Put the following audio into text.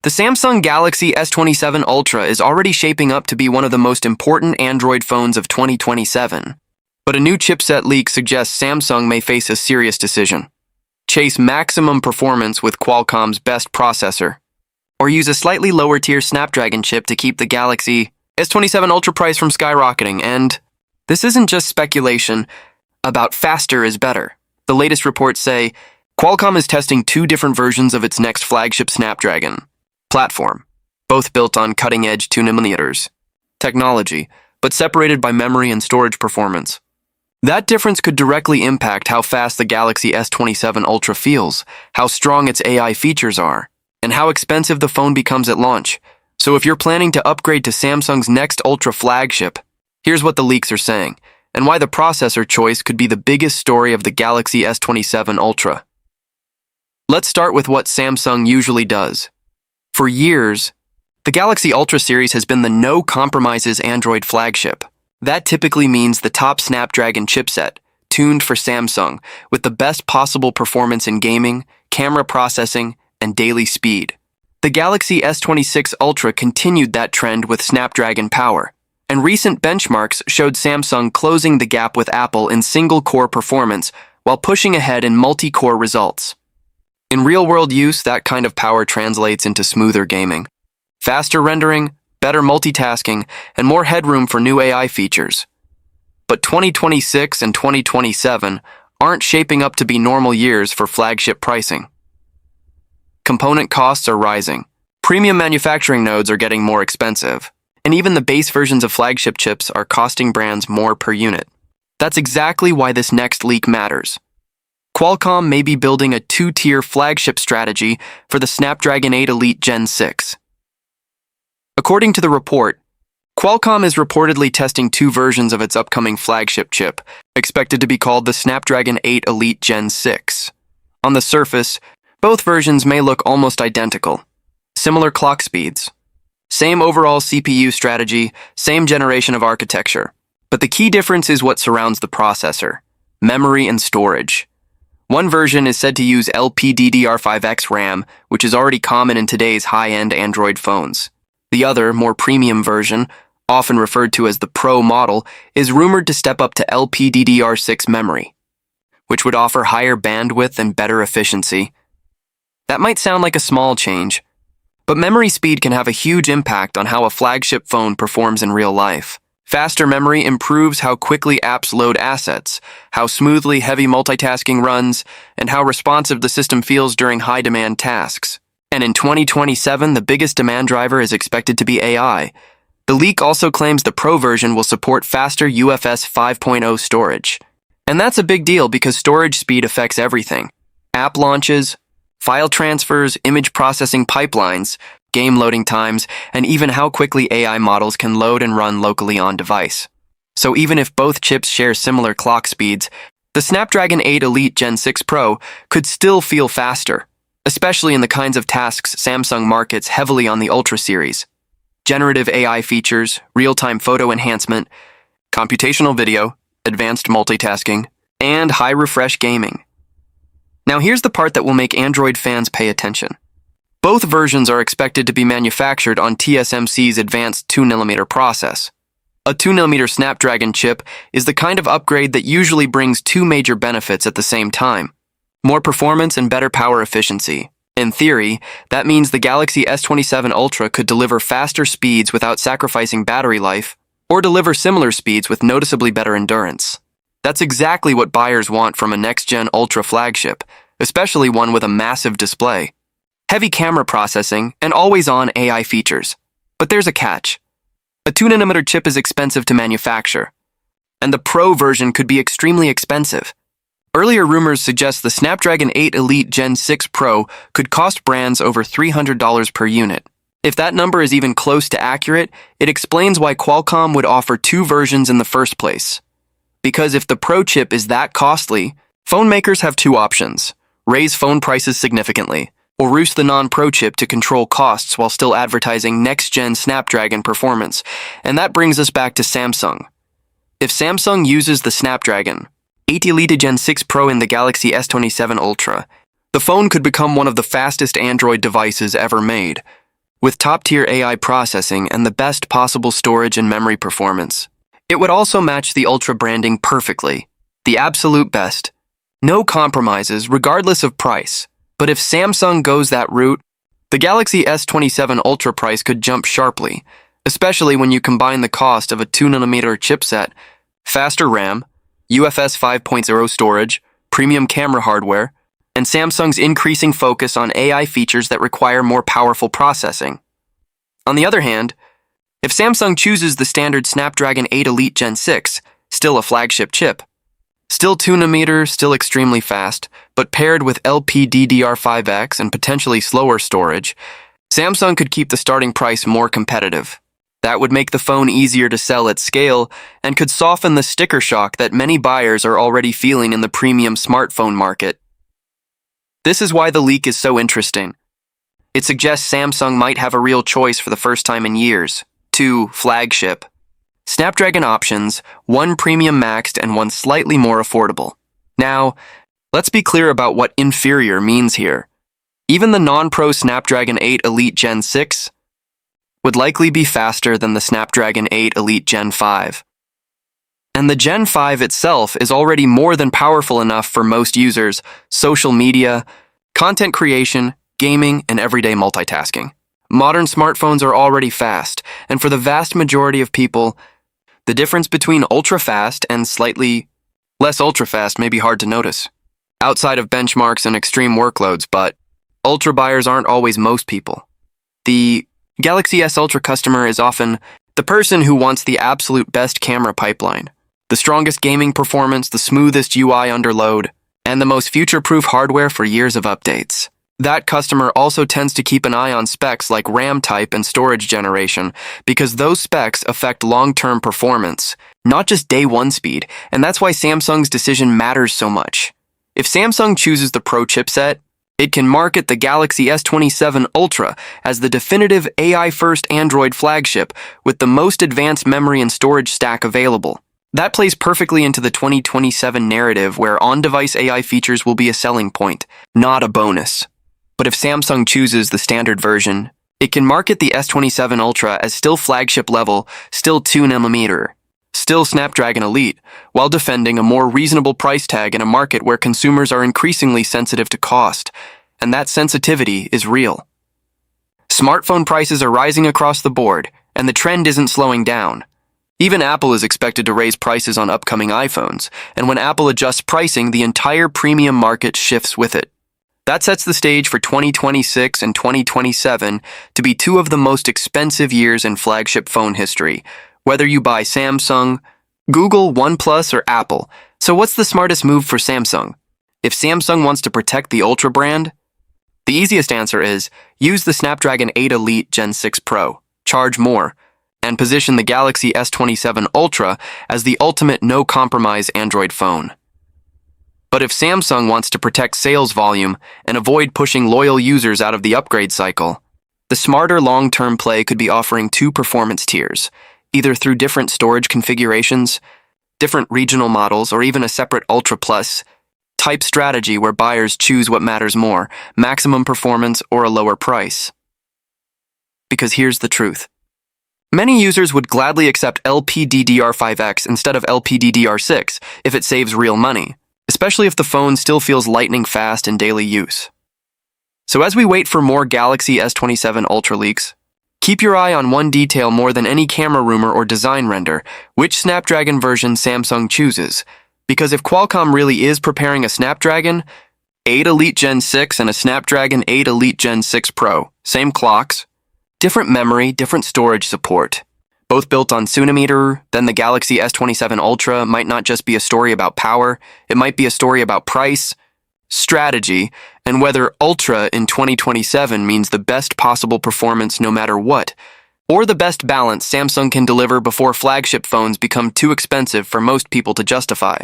The Samsung Galaxy S27 Ultra is already shaping up to be one of the most important Android phones of 2027. But a new chipset leak suggests Samsung may face a serious decision. Chase maximum performance with Qualcomm's best processor, or use a slightly lower-tier Snapdragon chip to keep the Galaxy S27 Ultra price from skyrocketing. And this isn't just speculation about faster is better. The latest reports say Qualcomm is testing two different versions of its next flagship Snapdragon platform, both built on cutting-edge 2nm technology, but separated by memory and storage performance. That difference could directly impact how fast the Galaxy S27 Ultra feels, how strong its AI features are, and how expensive the phone becomes at launch. So if you're planning to upgrade to Samsung's next Ultra flagship, here's what the leaks are saying, and why the processor choice could be the biggest story of the Galaxy S27 Ultra. Let's start with what Samsung usually does. For years, the Galaxy Ultra series has been the no-compromises Android flagship. That typically means the top Snapdragon chipset, tuned for Samsung, with the best possible performance in gaming, camera processing, and daily speed. The Galaxy S26 Ultra continued that trend with Snapdragon power, and recent benchmarks showed Samsung closing the gap with Apple in single-core performance while pushing ahead in multi-core results. In real-world use, that kind of power translates into smoother gaming, faster rendering, better multitasking, and more headroom for new AI features. But 2026 and 2027 aren't shaping up to be normal years for flagship pricing. Component costs are rising, premium manufacturing nodes are getting more expensive, and even the base versions of flagship chips are costing brands more per unit. That's exactly why this next leak matters. Qualcomm may be building a two-tier flagship strategy for the Snapdragon 8 Elite Gen 6. According to the report, Qualcomm is reportedly testing two versions of its upcoming flagship chip, expected to be called the Snapdragon 8 Elite Gen 6. On the surface, both versions may look almost identical. Similar clock speeds, same overall CPU strategy, same generation of architecture. But the key difference is what surrounds the processor: memory and storage. One version is said to use LPDDR5X RAM, which is already common in today's high-end Android phones. The other, more premium version, often referred to as the Pro model, is rumored to step up to LPDDR6 memory, which would offer higher bandwidth and better efficiency. That might sound like a small change, but memory speed can have a huge impact on how a flagship phone performs in real life. Faster memory improves how quickly apps load assets, how smoothly heavy multitasking runs, and how responsive the system feels during high-demand tasks. And in 2027, the biggest demand driver is expected to be AI. The leak also claims the Pro version will support faster UFS 5.0 storage. And that's a big deal because storage speed affects everything: app launches, file transfers, image processing pipelines, game loading times, and even how quickly AI models can load and run locally on device. So even if both chips share similar clock speeds, the Snapdragon 8 Elite Gen 6 Pro could still feel faster, especially in the kinds of tasks Samsung markets heavily on the Ultra series: generative AI features, real-time photo enhancement, computational video, advanced multitasking, and high-refresh gaming. Now here's the part that will make Android fans pay attention. Both versions are expected to be manufactured on TSMC's advanced 2nm process. A 2nm Snapdragon chip is the kind of upgrade that usually brings two major benefits at the same time: more performance and better power efficiency. In theory, that means the Galaxy S27 Ultra could deliver faster speeds without sacrificing battery life, or deliver similar speeds with noticeably better endurance. That's exactly what buyers want from a next-gen Ultra flagship, especially one with a massive display, heavy camera processing, and always-on AI features. But there's a catch. A 2nm chip is expensive to manufacture, and the Pro version could be extremely expensive. Earlier rumors suggest the Snapdragon 8 Elite Gen 6 Pro could cost brands over $300 per unit. If that number is even close to accurate, it explains why Qualcomm would offer two versions in the first place. Because if the Pro chip is that costly, phone makers have two options: raise phone prices significantly, or roost the non-Pro chip to control costs while still advertising next-gen Snapdragon performance. And that brings us back to Samsung. If Samsung uses the Snapdragon 8 Elite Gen 6 Pro in the Galaxy S27 Ultra, the phone could become one of the fastest Android devices ever made. with top-tier AI processing and the best possible storage and memory performance. It would also match the Ultra branding perfectly. The absolute best. No compromises, regardless of price. But if Samsung goes that route, the Galaxy S27 Ultra price could jump sharply, especially when you combine the cost of a 2nm chipset, faster RAM, UFS 5.0 storage, premium camera hardware, and Samsung's increasing focus on AI features that require more powerful processing. On the other hand, if Samsung chooses the standard Snapdragon 8 Elite Gen 6, still a flagship chip, still 2nm, still extremely fast, but paired with LPDDR5X and potentially slower storage, Samsung could keep the starting price more competitive. That would make the phone easier to sell at scale and could soften the sticker shock that many buyers are already feeling in the premium smartphone market. This is why the leak is so interesting. It suggests Samsung might have a real choice for the first time in years. 2 flagship Snapdragon options, 1 premium maxed and 1 slightly more affordable. Now, let's be clear about what inferior means here. Even the non-pro Snapdragon 8 Elite Gen 6 would likely be faster than the Snapdragon 8 Elite Gen 5. And the Gen 5 itself is already more than powerful enough for most users, social media, content creation, gaming, and everyday multitasking. Modern smartphones are already fast, and for the vast majority of people, the difference between ultra-fast and slightly less ultra-fast may be hard to notice. Outside of benchmarks and extreme workloads, but ultra buyers aren't always most people. The Galaxy S Ultra customer is often the person who wants the absolute best camera pipeline, the strongest gaming performance, the smoothest UI under load, and the most future-proof hardware for years of updates. That customer also tends to keep an eye on specs like RAM type and storage generation because those specs affect long-term performance, not just day one speed, and that's why Samsung's decision matters so much. If Samsung chooses the Pro chipset, it can market the Galaxy S27 Ultra as the definitive AI-first Android flagship with the most advanced memory and storage stack available. That plays perfectly into the 2027 narrative where on-device AI features will be a selling point, not a bonus. But if Samsung chooses the standard version, it can market the S27 Ultra as still flagship level, still 2nm, still Snapdragon Elite, while defending a more reasonable price tag in a market where consumers are increasingly sensitive to cost, and that sensitivity is real. Smartphone prices are rising across the board, and the trend isn't slowing down. Even Apple is expected to raise prices on upcoming iPhones, and when Apple adjusts pricing, the entire premium market shifts with it. That sets the stage for 2026 and 2027 to be 2 of the most expensive years in flagship phone history, whether you buy Samsung, Google, OnePlus, or Apple. So what's the smartest move for Samsung? If Samsung wants to protect the Ultra brand, the easiest answer is use the Snapdragon 8 Elite Gen 6 Pro, charge more, and position the Galaxy S27 Ultra as the ultimate no-compromise Android phone. But if Samsung wants to protect sales volume and avoid pushing loyal users out of the upgrade cycle, the smarter long-term play could be offering 2 performance tiers, either through different storage configurations, different regional models, or even a separate Ultra Plus type strategy where buyers choose what matters more, maximum performance or a lower price. Because here's the truth. Many users would gladly accept LPDDR5X instead of LPDDR6 if it saves real money, especially if the phone still feels lightning fast in daily use. So as we wait for more Galaxy S27 Ultra leaks, keep your eye on one detail more than any camera rumor or design render: which Snapdragon version Samsung chooses. Because if Qualcomm really is preparing a Snapdragon 8 Elite Gen 6 and a Snapdragon 8 Elite Gen 6 Pro, same clocks, different memory, different storage support, both built on Sunimeter, then the Galaxy S27 Ultra might not just be a story about power, it might be a story about price, strategy, and whether Ultra in 2027 means the best possible performance no matter what, or the best balance Samsung can deliver before flagship phones become too expensive for most people to justify.